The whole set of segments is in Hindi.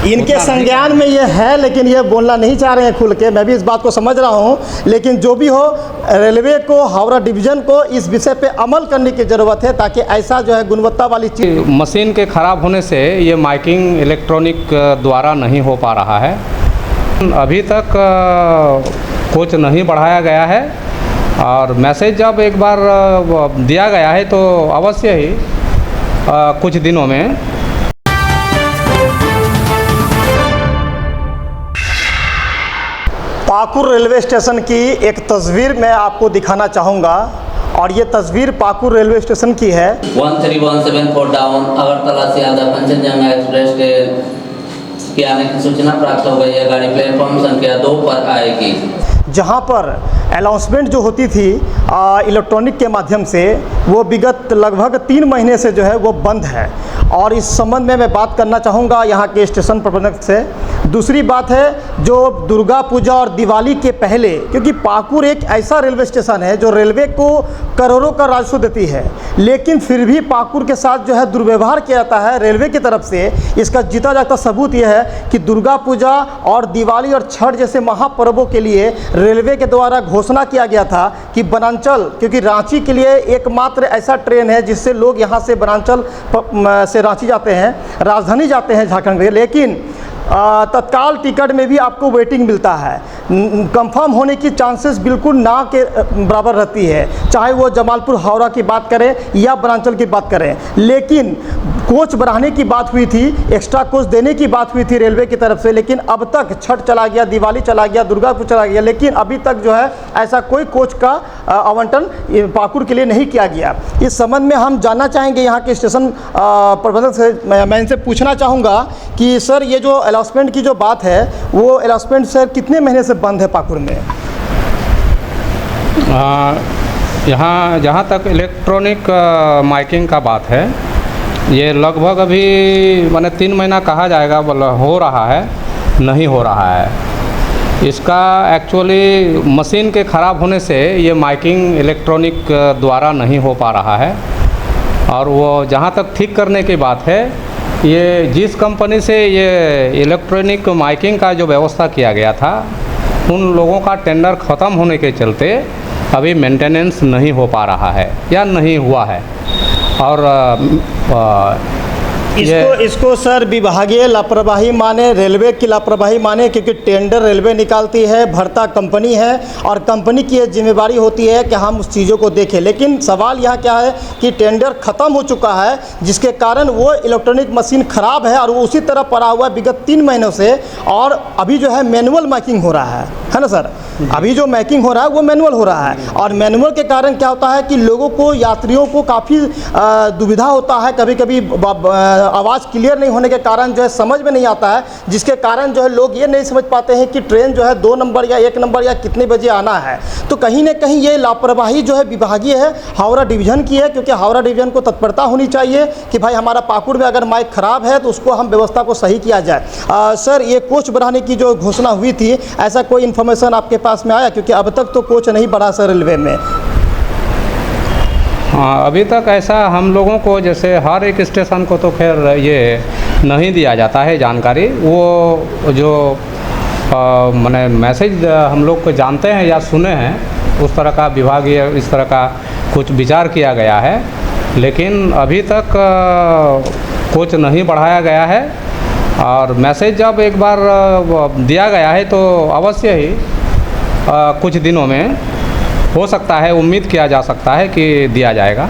इनके संज्ञान में ये है, लेकिन ये बोलना नहीं चाह रहे हैं खुल के। मैं भी इस बात को समझ रहा हूँ, लेकिन जो भी हो, रेलवे को, हावड़ा डिवीज़न को इस विषय पे अमल करने की ज़रूरत है, ताकि ऐसा जो है गुणवत्ता वाली चीज़। मशीन के ख़राब होने से ये माइकिंग इलेक्ट्रॉनिक द्वारा नहीं हो पा रहा है। अभी तक कोच नहीं बढ़ाया गया है, और मैसेज जब एक बार दिया गया है तो अवश्य ही कुछ दिनों में। पाकुड़ रेलवे स्टेशन की एक तस्वीर मैं आपको दिखाना चाहूँगा, और ये तस्वीर पाकुड़ रेलवे स्टेशन की है। 13174 डाउन अगरतला सियालदह कंचनजंगा एक्सप्रेस के आने की सूचना प्राप्त हो गई है। गाड़ी प्लेटफॉर्म संख्या 2 पर आएगी, जहाँ पर अनाउंसमेंट जो होती थी इलेक्ट्रॉनिक के माध्यम से, वो विगत लगभग 3 महीने से जो है वो बंद है। और इस संबंध में मैं बात करना चाहूँगा यहाँ के स्टेशन प्रबंधक से। दूसरी बात है, जो दुर्गा पूजा और दिवाली के पहले, क्योंकि पाकुड़ एक ऐसा रेलवे स्टेशन है जो रेलवे को करोड़ों का राजस्व देती है, लेकिन फिर भी पाकुड़ के साथ जो है दुर्व्यवहार किया जाता है रेलवे की तरफ से। इसका जीता जागता सबूत यह है कि दुर्गा पूजा और दिवाली और छठ जैसे महापर्वों के लिए रेलवे के द्वारा घोषणा किया गया था कि वनांचल, क्योंकि रांची के लिए एकमात्र ऐसा ट्रेन है जिससे लोग यहाँ से वनांचल से रांची जाते हैं, राजधानी जाते हैं झारखंड के, लेकिन तत्काल टिकट में भी आपको वेटिंग मिलता है। कंफर्म होने की चांसेस बिल्कुल ना के बराबर रहती है, चाहे वो जमालपुर हावड़ा की बात करें या वनांचल की बात करें। लेकिन कोच बढ़ाने की बात हुई थी, एक्स्ट्रा कोच देने की बात हुई थी रेलवे की तरफ से, लेकिन अब तक छठ चला गया, दिवाली चला गया, दुर्गा पूजा चला गया, लेकिन अभी तक जो है ऐसा कोई कोच का आवंटन पाकुड़ के लिए नहीं किया गया। इस संबंध में हम जानना चाहेंगे यहाँ के स्टेशन प्रबंधक से। मैं इनसे पूछना चाहूँगा कि सर, ये जो अनाउंसमेंट की जो बात है, वो अनाउंसमेंट सर कितने महीने से बंद है पाकुड़ में? यहाँ जहाँ तक इलेक्ट्रॉनिक माइकिंग का बात है, ये लगभग अभी मैंने 3 महीना कहा जाएगा, बोला हो रहा है, नहीं हो रहा है। इसका एक्चुअली मशीन के ख़राब होने से ये माइकिंग इलेक्ट्रॉनिक द्वारा नहीं हो पा रहा है। और वो जहाँ तक ठीक करने की बात है, ये जिस कंपनी से ये इलेक्ट्रॉनिक माइकिंग का जो व्यवस्था किया गया था, उन लोगों का टेंडर ख़त्म होने के चलते अभी मेंटेनेंस नहीं हो पा रहा है या नहीं हुआ है। और इसको सर विभागीय लापरवाही माने, रेलवे की लापरवाही माने, क्योंकि टेंडर रेलवे निकालती है, भरता कंपनी है, और कंपनी की जिम्मेदारी होती है कि हम उस चीज़ों को देखें। लेकिन सवाल यहाँ क्या है कि टेंडर ख़त्म हो चुका है, जिसके कारण वो इलेक्ट्रॉनिक मशीन ख़राब है और वो उसी तरह पड़ा हुआ है विगत 3 महीनों से। और अभी जो है मैनुअल माइकिंग हो रहा है ना सर? अभी जो माइकिंग हो रहा है वो मैनुअल हो रहा है, और मैनुअल के कारण क्या होता है कि लोगों को, यात्रियों को काफ़ी दुविधा होता है। कभी कभी आवाज़ क्लियर नहीं होने के कारण जो है समझ में नहीं आता है, जिसके कारण जो है लोग ये नहीं समझ पाते हैं कि ट्रेन जो है 2 नंबर या 1 नंबर या कितने बजे आना है। तो कहीं ना कहीं ये लापरवाही जो है विभागीय है, हावड़ा डिवीज़न की है, क्योंकि हावड़ा डिवीज़न को तत्परता होनी चाहिए कि भाई हमारा पाकुड़ में अगर माइक ख़राब है तो उसको हम व्यवस्था को सही किया जाए। सर, ये कोच बढ़ाने की जो घोषणा हुई थी, ऐसा कोई इन्फॉर्मेशन आपके पास में आया? क्योंकि अब तक तो कोच नहीं बढ़ा सर रेलवे में। हाँ, अभी तक ऐसा हम लोगों को, जैसे हर एक स्टेशन को तो खैर ये नहीं दिया जाता है जानकारी। वो जो मैंने मैसेज हम लोग को जानते हैं या सुने हैं, उस तरह का विभागीय इस तरह का कुछ विचार किया गया है, लेकिन अभी तक कोच नहीं बढ़ाया गया है। और मैसेज जब एक बार दिया गया है तो अवश्य ही कुछ दिनों में हो सकता है, उम्मीद किया जा सकता है कि दिया जाएगा।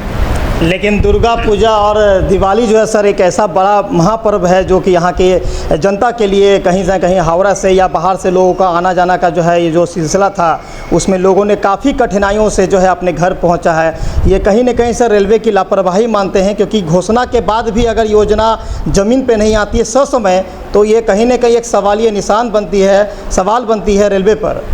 लेकिन दुर्गा पूजा और दिवाली जो है सर एक ऐसा बड़ा महापर्व है जो कि यहाँ के जनता के लिए कहीं से कहीं हावड़ा से या बाहर से लोगों का आना जाना का जो है ये जो सिलसिला था, उसमें लोगों ने काफ़ी कठिनाइयों से जो है अपने घर पहुँचा है। ये कहीं न कहीं सर रेलवे की लापरवाही मानते हैं, क्योंकि घोषणा के बाद भी अगर योजना ज़मीन पर नहीं आती है ससमय, तो ये कहीं न कहीं एक सवालिया निशान बनती है, सवाल बनती है रेलवे पर।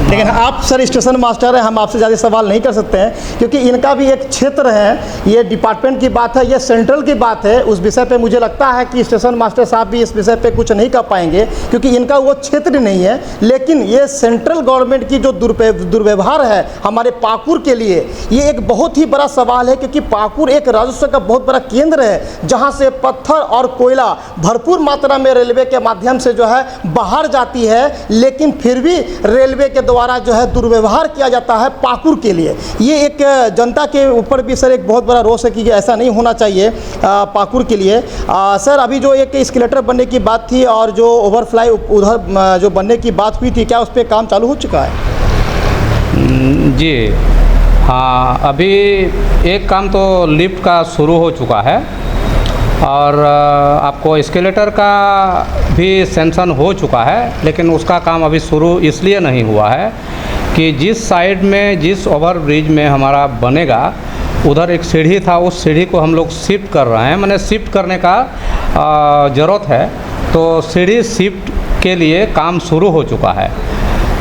लेकिन आप सर स्टेशन मास्टर हैं, हम आपसे ज़्यादा सवाल नहीं कर सकते हैं क्योंकि इनका भी एक क्षेत्र है। ये डिपार्टमेंट की बात है, ये सेंट्रल की बात है। उस विषय पे मुझे लगता है कि स्टेशन मास्टर साहब भी इस विषय पे कुछ नहीं कर पाएंगे क्योंकि इनका वो क्षेत्र नहीं है। लेकिन ये सेंट्रल गवर्नमेंट की जो दुर्व्यवहार है हमारे पाकुड़ के लिए, ये एक बहुत ही बड़ा सवाल है क्योंकि पाकुड़ एक राजस्व का बहुत बड़ा केंद्र है जहाँ से पत्थर और कोयला भरपूर मात्रा में रेलवे के माध्यम से जो है बाहर जाती है, लेकिन फिर भी रेलवे के द्वारा जो है दुर्व्यवहार किया जाता है पाकुड़ के लिए। ये एक जनता के ऊपर भी सर एक बहुत बड़ा रोष है कि ऐसा नहीं होना चाहिए पाकुड़ के लिए। सर अभी जो एक एस्केलेटर बनने की बात थी और जो ओवरफ्लाई उधर जो बनने की बात हुई थी, क्या उस पर काम चालू हो चुका है? जी हाँ, अभी एक काम तो लिफ्ट का शुरू हो चुका है और आपको एस्केलेटर का भी सेंक्शन हो चुका है, लेकिन उसका काम अभी शुरू इसलिए नहीं हुआ है कि जिस साइड में जिस ओवर ब्रिज में हमारा बनेगा उधर एक सीढ़ी था, उस सीढ़ी को हम लोग शिफ्ट कर रहे हैं। मैंने शिफ्ट करने का ज़रूरत है, तो सीढ़ी शिफ्ट के लिए काम शुरू हो चुका है।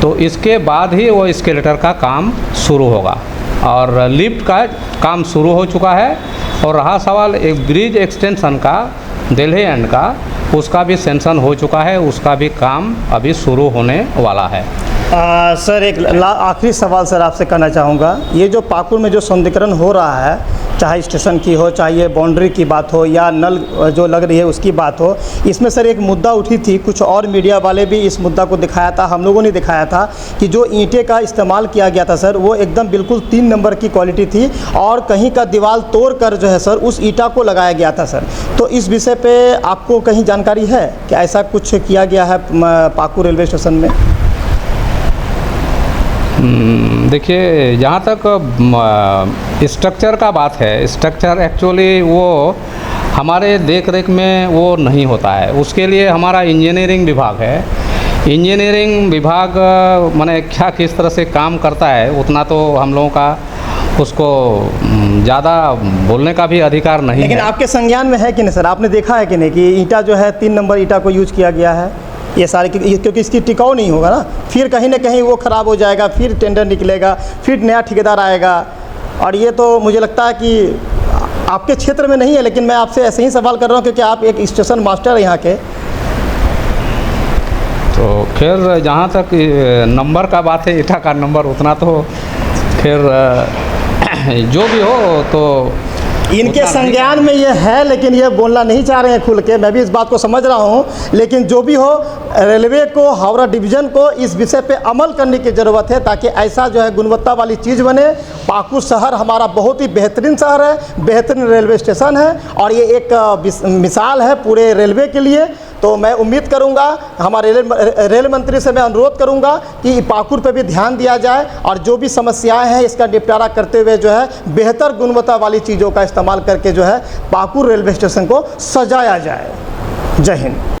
तो इसके बाद ही वो एस्केलेटर का काम शुरू होगा और लिफ्ट का काम शुरू हो चुका है। और रहा सवाल एक ब्रिज एक्सटेंशन का दिल्ली एंड का, उसका भी सेंक्शन हो चुका है, उसका भी काम अभी शुरू होने वाला है। सर एक आखिरी सवाल सर आपसे करना चाहूँगा। ये जो पाकुड़ में जो सौंदर्यीकरण हो रहा है, चाहे स्टेशन की हो, चाहे ये बाउंड्री की बात हो या नल जो लग रही है उसकी बात हो, इसमें सर एक मुद्दा उठी थी, कुछ और मीडिया वाले भी इस मुद्दा को दिखाया था, हम लोगों ने दिखाया था कि जो ईंटें का इस्तेमाल किया गया था सर, वो एकदम बिल्कुल 3 नंबर की क्वालिटी थी और कहीं का दीवार तोड़ कर जो है सर उस ईंटा को लगाया गया था सर। तो इस विषय पर आपको कहीं जानकारी है कि ऐसा कुछ किया गया है पाकुड़ रेलवे स्टेशन में? देखिए, जहाँ तक स्ट्रक्चर का बात है, स्ट्रक्चर एक्चुअली वो हमारे देख रेख में वो नहीं होता है। उसके लिए हमारा इंजीनियरिंग विभाग है। इंजीनियरिंग विभाग माने क्या किस तरह से काम करता है उतना तो हम लोगों का उसको ज़्यादा बोलने का भी अधिकार नहीं है। लेकिन आपके संज्ञान में है कि नहीं सर? आपने देखा है कि नहीं कि ईंटा जो है 3 नंबर ईंटा को यूज किया गया है? ये सारे क्योंकि इसकी टिकाऊ नहीं होगा ना, फिर कहीं ना कहीं वो ख़राब हो जाएगा, फिर टेंडर निकलेगा, फिर नया ठेकेदार आएगा। और ये तो मुझे लगता है कि आपके क्षेत्र में नहीं है, लेकिन मैं आपसे ऐसे ही सवाल कर रहा हूँ क्योंकि आप एक स्टेशन मास्टर हैं यहाँ के। तो फिर जहाँ तक नंबर का बात है, ईटा का नंबर उतना तो फिर जो भी हो तो इनके संज्ञान में ये है, लेकिन ये बोलना नहीं चाह रहे हैं खुल के। मैं भी इस बात को समझ रहा हूँ, लेकिन जो भी हो रेलवे को, हावड़ा डिवीज़न को इस विषय पे अमल करने की ज़रूरत है ताकि ऐसा जो है गुणवत्ता वाली चीज़ बने। पाकुड़ शहर हमारा बहुत ही बेहतरीन शहर है, बेहतरीन रेलवे स्टेशन है और ये एक मिसाल है पूरे रेलवे के लिए। तो मैं उम्मीद करूंगा, हमारे रेल मंत्री से मैं अनुरोध करूंगा कि पाकुड़ पे भी ध्यान दिया जाए और जो भी समस्याएं हैं इसका निपटारा करते हुए जो है बेहतर गुणवत्ता वाली चीज़ों का इस्तेमाल करके जो है पाकुड़ रेलवे स्टेशन को सजाया जाए। जय हिंद।